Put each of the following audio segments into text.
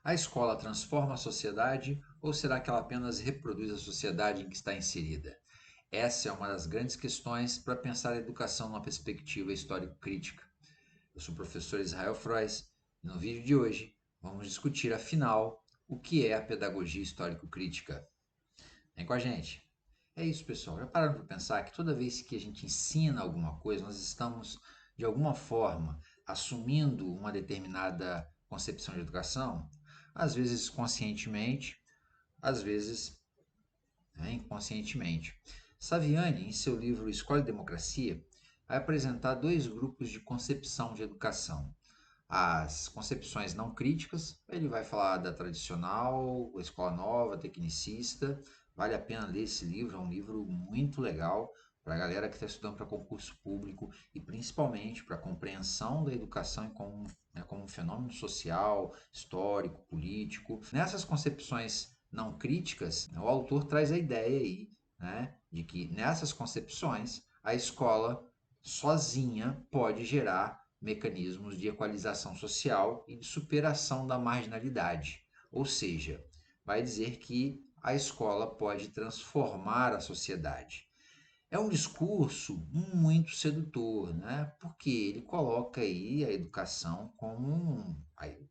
A escola transforma a sociedade ou será que ela apenas reproduz a sociedade em que está inserida? Essa é uma das grandes questões para pensar a educação numa perspectiva histórico-crítica. Eu sou o professor Israel Frois e no vídeo de hoje vamos discutir, afinal, o que é a pedagogia histórico-crítica. Vem com a gente! É isso, pessoal. Já pararam para pensar que toda vez que a gente ensina alguma coisa, nós estamos, de alguma forma, assumindo uma determinada concepção de educação? Às vezes conscientemente, às vezes inconscientemente. Saviani, em seu livro Escola e Democracia, vai apresentar dois grupos de concepção de educação. As concepções não críticas, ele vai falar da tradicional, escola nova, tecnicista. Vale a pena ler esse livro, é um livro muito legal para a galera que está estudando para concurso público e principalmente para a compreensão da educação como um fenômeno social, histórico, político. Nessas concepções não críticas, o autor traz a ideia aí, né, de que nessas concepções a escola sozinha pode gerar mecanismos de equalização social e de superação da marginalidade. Ou seja, vai dizer que a escola pode transformar a sociedade. É um discurso muito sedutor, né? Porque ele coloca aí a educação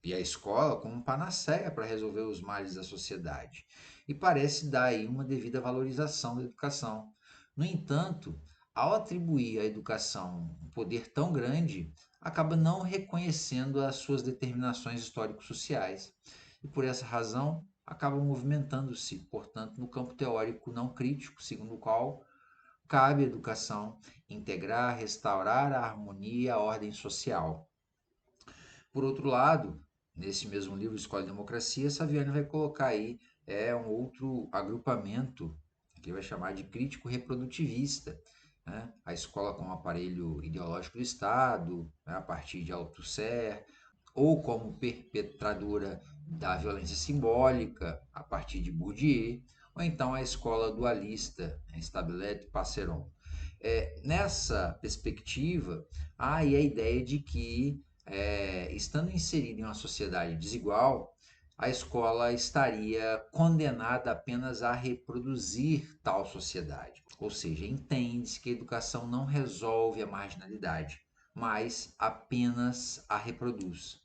e a escola como um panaceia para resolver os males da sociedade. E parece dar aí uma devida valorização da educação. No entanto, ao atribuir à educação um poder tão grande, acaba não reconhecendo as suas determinações histórico-sociais. E por essa razão, acaba movimentando-se, portanto, no campo teórico não crítico, segundo o qual cabe à educação integrar, restaurar a harmonia e a ordem social. Por outro lado, nesse mesmo livro Escola e Democracia, Saviani vai colocar aí um outro agrupamento que ele vai chamar de crítico reprodutivista, né? A escola como aparelho ideológico do Estado, né? A partir de Althusser, ou como perpetradora da violência simbólica, a partir de Bourdieu, ou então a escola dualista, Stablet e Passeron. Nessa perspectiva, há aí a ideia de que, estando inserida em uma sociedade desigual, a escola estaria condenada apenas a reproduzir tal sociedade. Ou seja, entende-se que a educação não resolve a marginalidade, mas apenas a reproduz.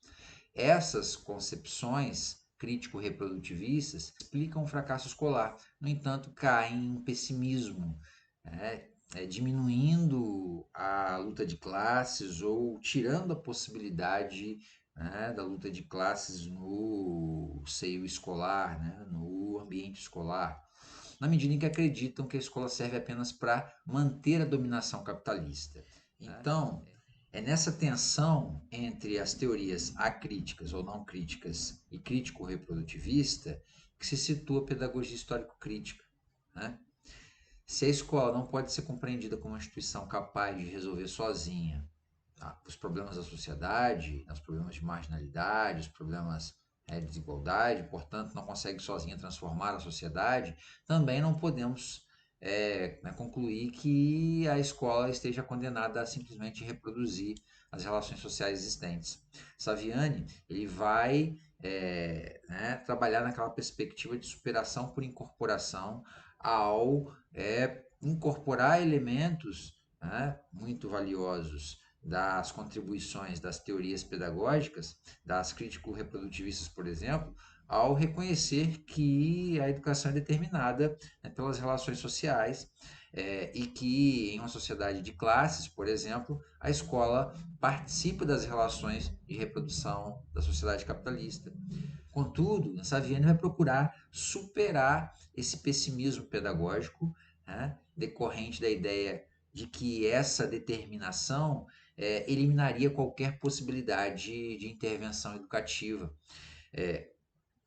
Essas concepções crítico-reprodutivistas explicam o fracasso escolar, no entanto, caem em pessimismo, né? Diminuindo a luta de classes ou tirando a possibilidade, né, da luta de classes no seio escolar, né, no ambiente escolar, na medida em que acreditam que a escola serve apenas para manter a dominação capitalista. Então, é nessa tensão entre as teorias acríticas ou não críticas e crítico-reprodutivista que se situa a pedagogia histórico-crítica, né? Se a escola não pode ser compreendida como uma instituição capaz de resolver sozinha os problemas da sociedade, os problemas de marginalidade, os problemas de desigualdade, portanto, não consegue sozinha transformar a sociedade, também não podemos concluir que a escola esteja condenada a simplesmente reproduzir as relações sociais existentes. Saviani ele vai trabalhar naquela perspectiva de superação por incorporação ao incorporar elementos, né, muito valiosos das contribuições das teorias pedagógicas, das crítico-reprodutivistas, por exemplo, ao reconhecer que a educação é determinada, né, pelas relações sociais e que em uma sociedade de classes, por exemplo, a escola participa das relações de reprodução da sociedade capitalista. Contudo, Saviani vai procurar superar esse pessimismo pedagógico, né, decorrente da ideia de que essa determinação eliminaria qualquer possibilidade de intervenção educativa.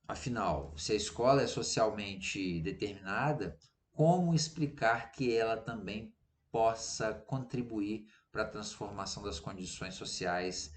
Afinal, se a escola é socialmente determinada, como explicar que ela também possa contribuir para a transformação das condições sociais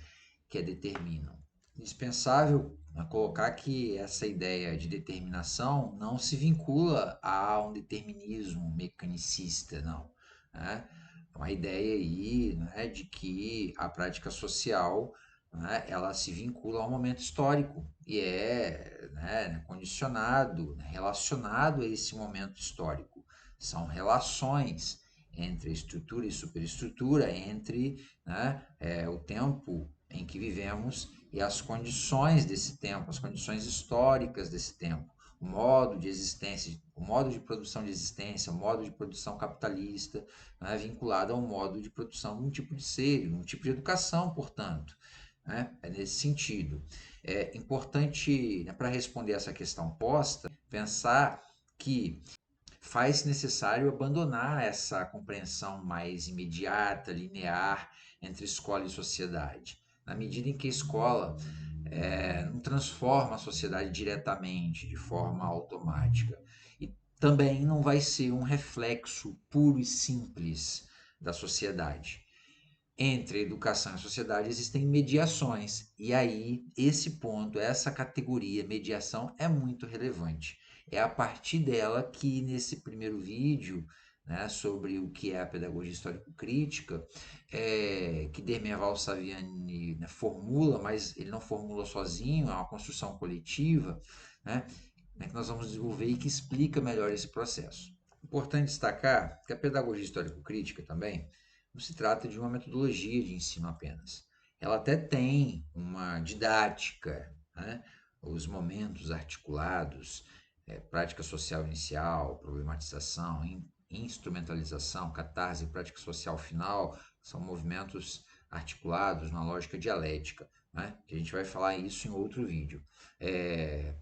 que a determinam? Indispensável colocar que essa ideia de determinação não se vincula a um determinismo mecanicista, não, né? É uma ideia aí, né, de que a prática social né, ela se vincula a um momento histórico e é, né, condicionado, relacionado a esse momento histórico. São relações entre estrutura e superestrutura, entre, né, o tempo em que vivemos e as condições desse tempo, as condições históricas desse tempo, o modo de existência, o modo de produção de existência, o modo de produção capitalista, né, vinculado ao modo de produção de um tipo de ser, um tipo de educação, portanto. Né? É nesse sentido. É importante, né, para responder essa questão posta, pensar que faz necessário abandonar essa compreensão mais imediata, linear entre escola e sociedade. Na medida em que a escola não transforma a sociedade diretamente, de forma automática, e também não vai ser um reflexo puro e simples da sociedade. Entre a educação e a sociedade existem mediações, e aí esse ponto, essa categoria mediação é muito relevante. É a partir dela que nesse primeiro vídeo, né, sobre o que é a pedagogia histórico-crítica, que Dermeval Saviani, né, formula, mas ele não formula sozinho, é uma construção coletiva, né, que nós vamos desenvolver e que explica melhor esse processo. Importante destacar que a pedagogia histórico-crítica também não se trata de uma metodologia de ensino apenas. Ela até tem uma didática, né? Os momentos articulados, prática social inicial, problematização, instrumentalização, catarse e prática social final, são movimentos articulados na lógica dialética, né? Que a gente vai falar isso em outro vídeo. É,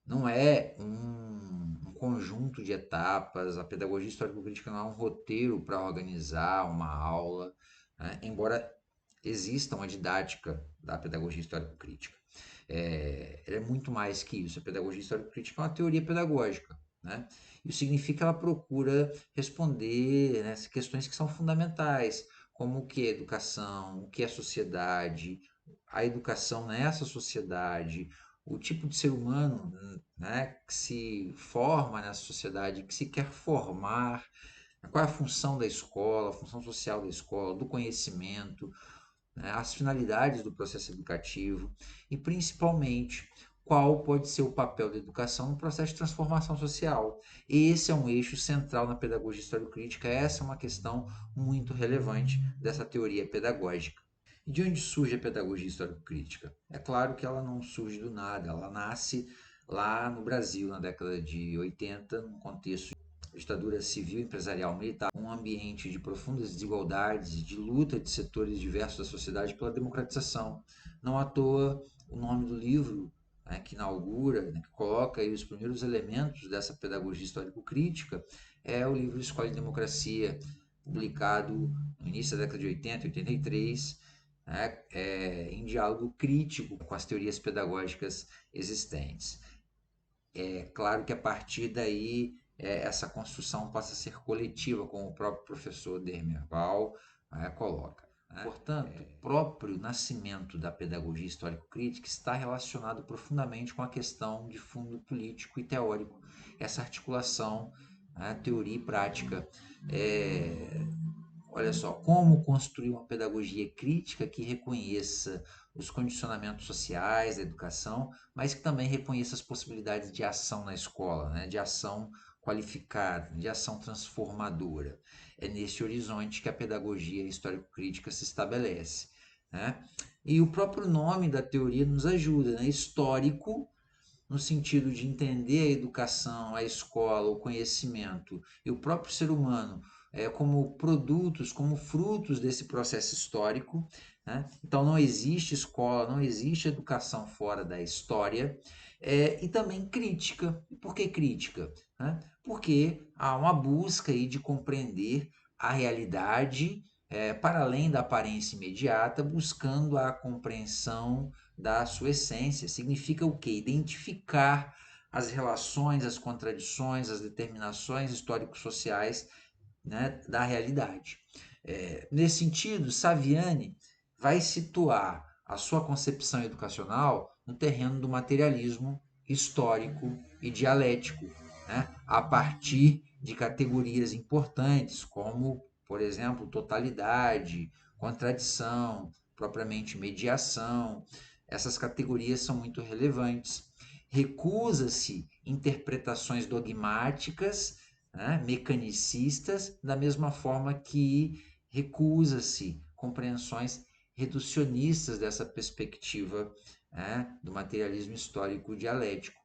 não é um conjunto de etapas, a pedagogia histórico-crítica não é um roteiro para organizar uma aula, né? Embora exista uma didática da pedagogia histórico-crítica. Ela é muito mais que isso. A pedagogia histórico-crítica é uma teoria pedagógica. Né? Isso significa que ela procura responder, né, questões que são fundamentais, como o que é educação, o que é sociedade, a educação nessa sociedade, o tipo de ser humano, né, que se forma nessa sociedade, que se quer formar, qual é a função da escola, a função social da escola, do conhecimento, né, as finalidades do processo educativo e, principalmente, qual pode ser o papel da educação no processo de transformação social. Esse é um eixo central na pedagogia historiocrítica, essa é uma questão muito relevante dessa teoria pedagógica. E de onde surge a pedagogia histórico-crítica? É claro que ela não surge do nada, ela nasce lá no Brasil, na década de 80, num contexto de ditadura civil, empresarial, militar, um ambiente de profundas desigualdades, de luta de setores diversos da sociedade pela democratização. Não à toa o nome do livro, né, que inaugura, né, que coloca aí os primeiros elementos dessa pedagogia histórico-crítica, é o livro Escola e Democracia, publicado no início da década de 80, 83, né, em diálogo crítico com as teorias pedagógicas existentes. É claro que a partir daí essa construção passa a ser coletiva, como o próprio professor Dermerval coloca. Né? Portanto, o próprio nascimento da pedagogia histórico-crítica está relacionado profundamente com a questão de fundo político e teórico, essa articulação, né, teoria e prática. Olha só, como construir uma pedagogia crítica que reconheça os condicionamentos sociais da educação, mas que também reconheça as possibilidades de ação na escola, né? De ação qualificada, de ação transformadora. É nesse horizonte que a pedagogia histórico-crítica se estabelece. Né? E o próprio nome da teoria nos ajuda, né? Histórico, no sentido de entender a educação, a escola, o conhecimento e o próprio ser humano como produtos, como frutos desse processo histórico. Né? Então não existe escola, não existe educação fora da história. E também crítica. E por que crítica? Né? Porque há uma busca aí de compreender a realidade para além da aparência imediata, buscando a compreensão da sua essência. Significa o quê? Identificar as relações, as contradições, as determinações histórico-sociais, né, da realidade. Nesse sentido, Saviani vai situar a sua concepção educacional no terreno do materialismo histórico e dialético, né, a partir de categorias importantes como, por exemplo, totalidade, contradição, propriamente mediação. Essas categorias são muito relevantes. Recusa-se interpretações dogmáticas, né, mecanicistas, da mesma forma que recusa-se compreensões reducionistas dessa perspectiva, né, do materialismo histórico dialético.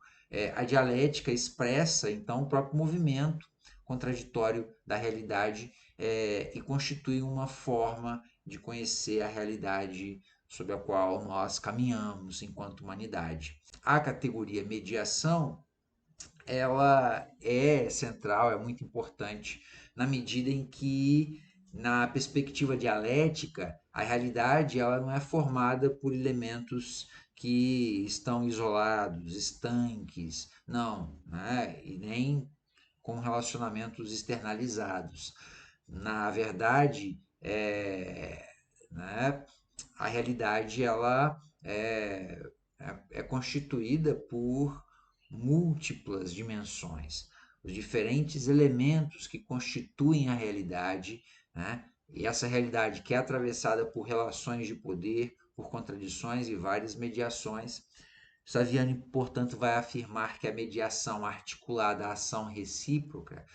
A dialética expressa, então, o próprio movimento contraditório da realidade e constitui uma forma de conhecer a realidade sobre a qual nós caminhamos enquanto humanidade. A categoria mediação, ela é central, é muito importante, na medida em que, na perspectiva dialética, a realidade ela não é formada por elementos que estão isolados, estanques, não, né? E nem com relacionamentos externalizados. Na verdade, né, a realidade ela é constituída por múltiplas dimensões, os diferentes elementos que constituem a realidade, né? E essa realidade que é atravessada por relações de poder, por contradições e várias mediações. Saviani, portanto, vai afirmar que a mediação articulada à ação recíproca,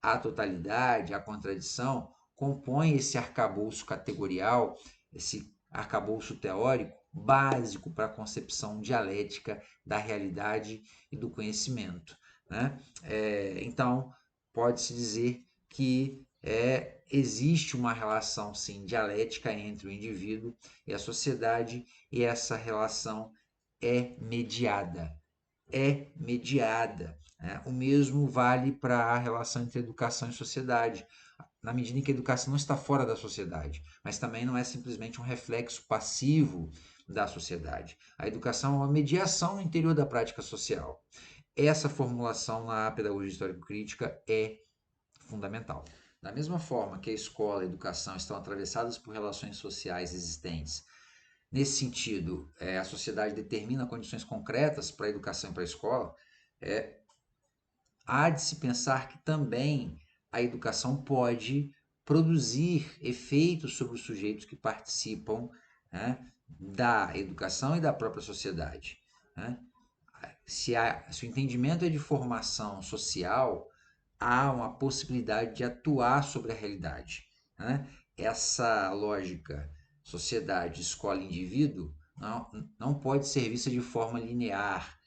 à totalidade, à contradição, compõe esse arcabouço categorial, esse arcabouço teórico básico para a concepção dialética da realidade e do conhecimento, né? Então, pode-se dizer que existe uma relação, sim, dialética entre o indivíduo e a sociedade, e essa relação é mediada. É mediada. Né? O mesmo vale para a relação entre educação e sociedade, na medida em que a educação não está fora da sociedade, mas também não é simplesmente um reflexo passivo da sociedade. A educação é uma mediação no interior da prática social. Essa formulação na pedagogia histórico-crítica é fundamental. Da mesma forma que a escola e a educação estão atravessadas por relações sociais existentes, nesse sentido, a sociedade determina condições concretas para a educação e para a escola, há de se pensar que também a educação pode produzir efeitos sobre os sujeitos que participam, né, da educação e da própria sociedade. Né? Se o entendimento é de formação social, há uma possibilidade de atuar sobre a realidade. Né? Essa lógica sociedade, escola, indivíduo não pode ser vista de forma linear,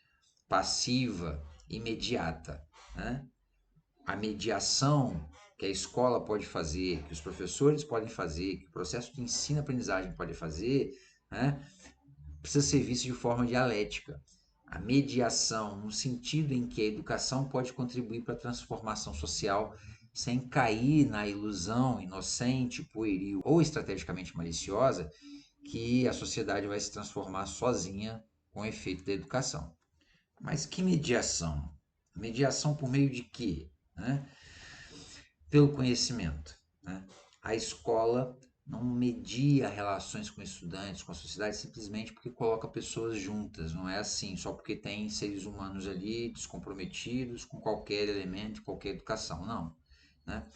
passiva, imediata. Né? A mediação que a escola pode fazer, que os professores podem fazer, que o processo de ensino-aprendizagem pode fazer, né, precisa ser visto de forma dialética. A mediação, no sentido em que a educação pode contribuir para a transformação social sem cair na ilusão inocente, pueril ou estrategicamente maliciosa que a sociedade vai se transformar sozinha com o efeito da educação. Mas que mediação? Mediação por meio de quê? Né? Pelo conhecimento. Né? A escola não media relações com estudantes, com a sociedade, simplesmente porque coloca pessoas juntas. Não é assim, só porque tem seres humanos ali descomprometidos com qualquer elemento, qualquer educação. Não. Né?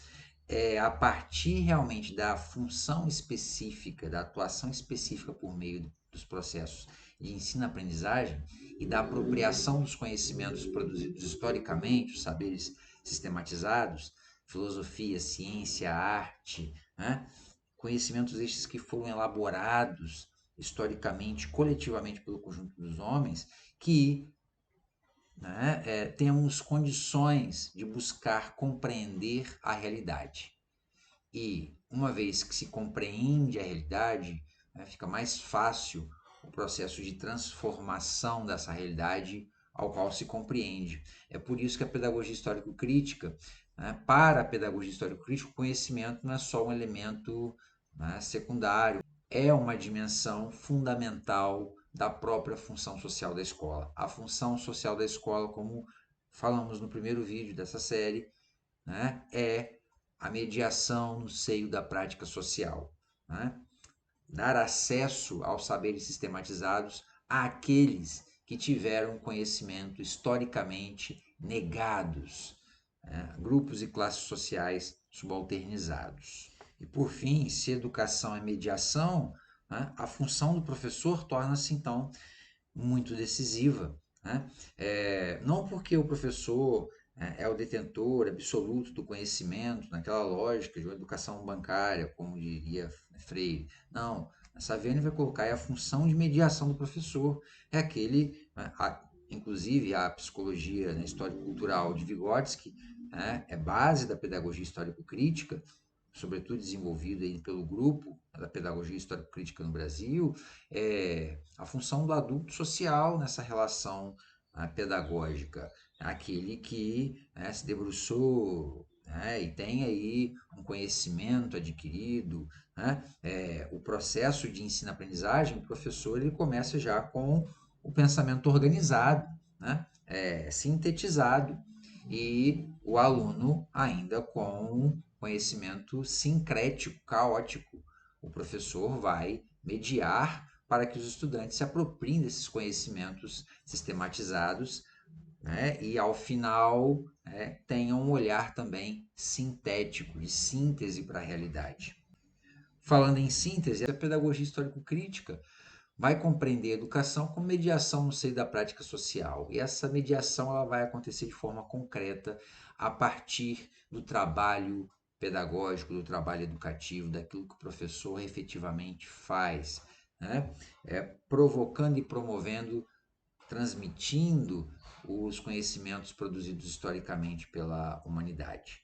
É a partir realmente da função específica, da atuação específica por meio dos processos de ensino-aprendizagem e da apropriação dos conhecimentos produzidos historicamente, os saberes sistematizados, filosofia, ciência, arte, né? Conhecimentos estes que foram elaborados historicamente, coletivamente pelo conjunto dos homens, que, né, temos condições de buscar compreender a realidade. E uma vez que se compreende a realidade, né, fica mais fácil o processo de transformação dessa realidade ao qual se compreende. É por isso que a pedagogia histórico-crítica, né, para a pedagogia histórico-crítica, o conhecimento não é só um elemento, né, secundário, é uma dimensão fundamental da própria função social da escola. A função social da escola, como falamos no primeiro vídeo dessa série, né, é a mediação no seio da prática social. Né? Dar acesso aos saberes sistematizados àqueles que tiveram conhecimento historicamente negados, né? Grupos e classes sociais subalternizados. E por fim, se educação é mediação, né, a função do professor torna-se, então, muito decisiva, né? Não porque o professor é o detentor absoluto do conhecimento, naquela lógica de uma educação bancária, como diria Freire. Não, a Saviani vai colocar a função de mediação do professor. É aquele, né, inclusive a psicologia, né, histórico-cultural de Vygotsky, né, é base da pedagogia histórico-crítica, sobretudo desenvolvida aí pelo grupo da pedagogia histórico-crítica no Brasil, a função do adulto social nessa relação pedagógica, aquele que, né, se debruçou, né, e tem aí um conhecimento adquirido, né, o processo de ensino-aprendizagem, o professor ele começa já com o pensamento organizado, né, sintetizado, e o aluno ainda com conhecimento sincrético, caótico. O professor vai mediar para que os estudantes se apropriem desses conhecimentos sistematizados, né, e ao final, né, tenham um olhar também sintético, de síntese para a realidade. Falando em síntese, a pedagogia histórico-crítica vai compreender a educação como mediação no seio da prática social. E essa mediação ela vai acontecer de forma concreta a partir do trabalho pedagógico, do trabalho educativo, daquilo que o professor efetivamente faz, né? Provocando e promovendo, transmitindo os conhecimentos produzidos historicamente pela humanidade.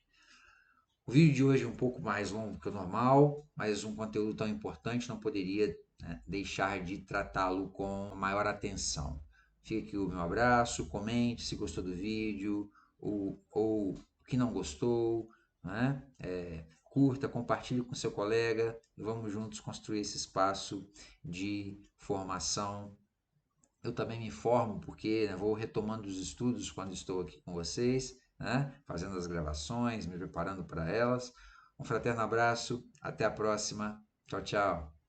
O vídeo de hoje é um pouco mais longo que o normal, mas um conteúdo tão importante não poderia, né, deixar de tratá-lo com maior atenção. Fica aqui o meu abraço, comente se gostou do vídeo ou que não gostou, né? Curta, compartilhe com seu colega e vamos juntos construir esse espaço de formação. Eu também me formo porque, né, vou retomando os estudos quando estou aqui com vocês, né, fazendo as gravações, me preparando para elas. Um fraterno abraço, até a próxima. Tchau, tchau.